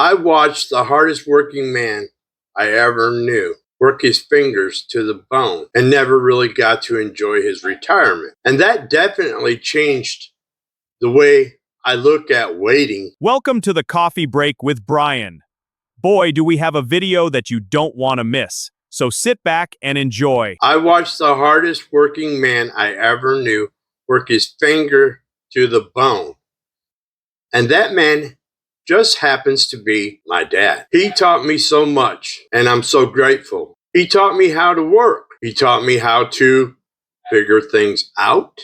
I watched the hardest working man I ever knew work his fingers to the bone and never really got to enjoy his retirement. And that definitely changed the way I look at waiting. Welcome to the Coffee Break with Bryan. Boy, do we have a video that you don't want to miss. So sit back and enjoy. I watched the hardest working man I ever knew work his finger to the bone. And that man just happens to be my dad. He taught me so much, and I'm so grateful. He taught me how to work. He taught me how to figure things out.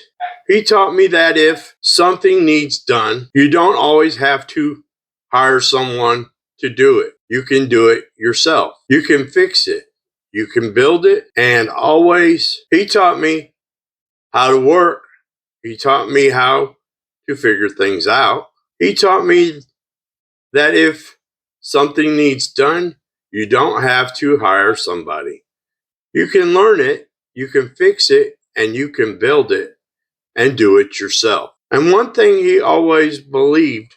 He taught me that if something needs done, you don't always have to hire someone to do it. You can do it yourself. You can fix it. You can build it. And always, he taught me how to work. He taught me how to figure things out. He taught me that if something needs done, you don't have to hire somebody. You can learn it, you can fix it, and you can build it and do it yourself. And one thing he always believed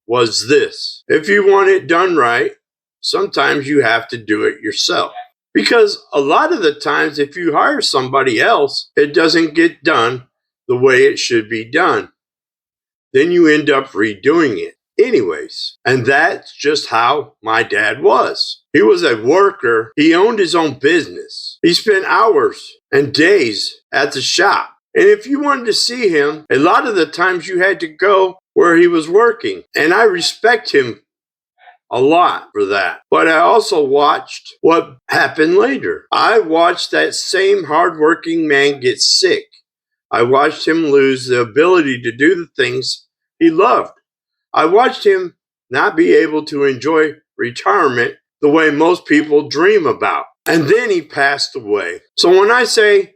was this: if you want it done right, sometimes you have to do it yourself. Because a lot of the times, if you hire somebody else, it doesn't get done the way it should be done. Then you end up redoing it anyways. And that's just how my dad was. He was a worker. He owned his own business. He spent hours and days at the shop. And if you wanted to see him, a lot of the times you had to go where he was working. And I respect him a lot for that. But I also watched what happened later. I watched that same hardworking man get sick. I watched him lose the ability to do the things he loved. I watched him not be able to enjoy retirement the way most people dream about. And then he passed away. So when I say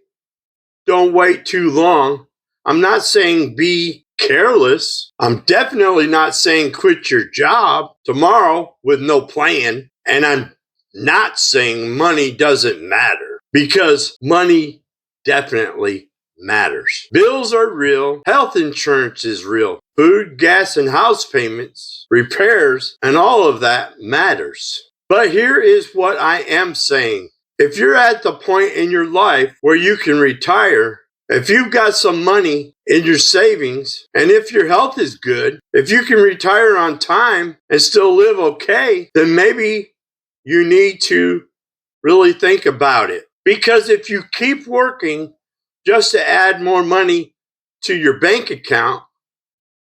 don't wait too long, I'm not saying be careless. I'm definitely not saying quit your job tomorrow with no plan. And I'm not saying money doesn't matter, because money definitely matters. Bills are real. Health insurance is real. Food, gas, and house payments, repairs, and all of that matters. But here is what I am saying. If you're at the point in your life where you can retire, if you've got some money in your savings, and if your health is good, if you can retire on time and still live okay, then maybe you need to really think about it. Because if you keep working just to add more money to your bank account,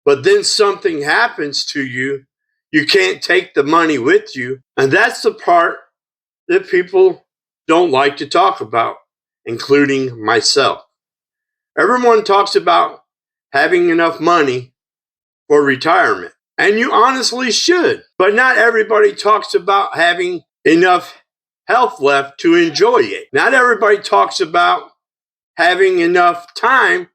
but then something happens to you, you can't take the money with you. And that's the part that people don't like to talk about, including myself. Everyone talks about having enough money for retirement, and you honestly should. But not everybody talks about having enough health left to enjoy it. Not everybody talks about having enough time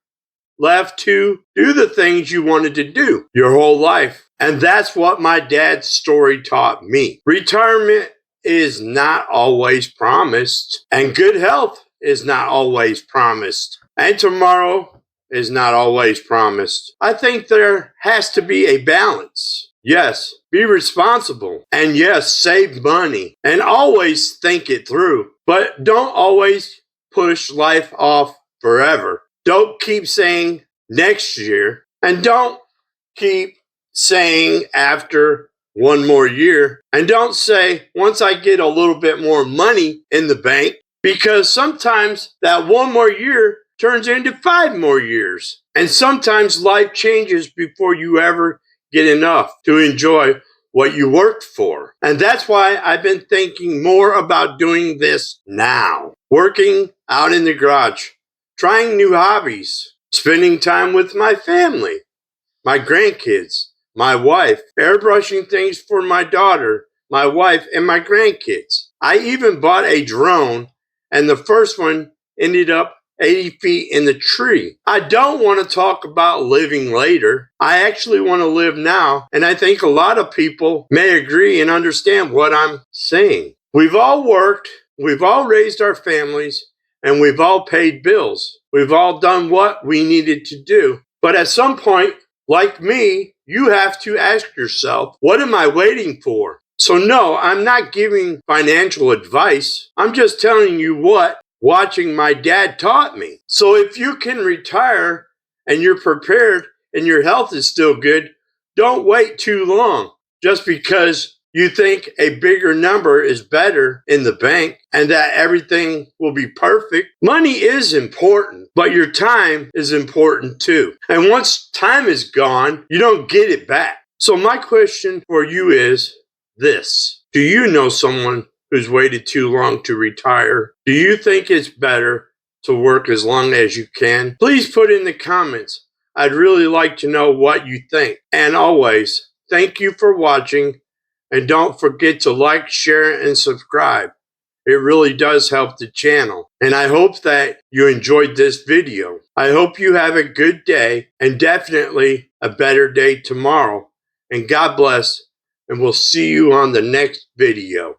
left to do the things you wanted to do your whole life. And that's what my dad's story taught me. Retirement is not always promised, and good health is not always promised, and tomorrow is not always promised. I think there has to be a balance. Yes, be responsible, and yes, save money, and always think it through. But don't always push life off forever. Don't keep saying next year, and don't keep saying after one more year, and don't say once I get a little bit more money in the bank, because sometimes that one more year turns into 5 more years. And sometimes life changes before you ever get enough to enjoy what you worked for. And that's why I've been thinking more about doing this now. Working out in the garage, trying new hobbies, spending time with my family, my grandkids, my wife, airbrushing things for my daughter, my wife, and my grandkids. I even bought a drone, and the first one ended up 80 feet in the tree. I don't want to talk about living later. I actually want to live now, and I think a lot of people may agree and understand what I'm saying. We've all worked, we've all raised our families, and we've all paid bills. We've all done what we needed to do. But at some point, like me, you have to ask yourself, what am I waiting for? So no, I'm not giving financial advice. I'm just telling you what watching my dad taught me. So if you can retire and you're prepared and your health is still good, don't wait too long just because you think a bigger number is better in the bank and that everything will be perfect. Money is important, but your time is important too. And once time is gone, you don't get it back. So my question for you is this: do you know someone who's waited too long to retire? Do you think it's better to work as long as you can? Please put in the comments. I'd really like to know what you think. And always, thank you for watching. And don't forget to like, share, and subscribe. It really does help the channel. And I hope that you enjoyed this video. I hope you have a good day and definitely a better day tomorrow. And God bless. And we'll see you on the next video.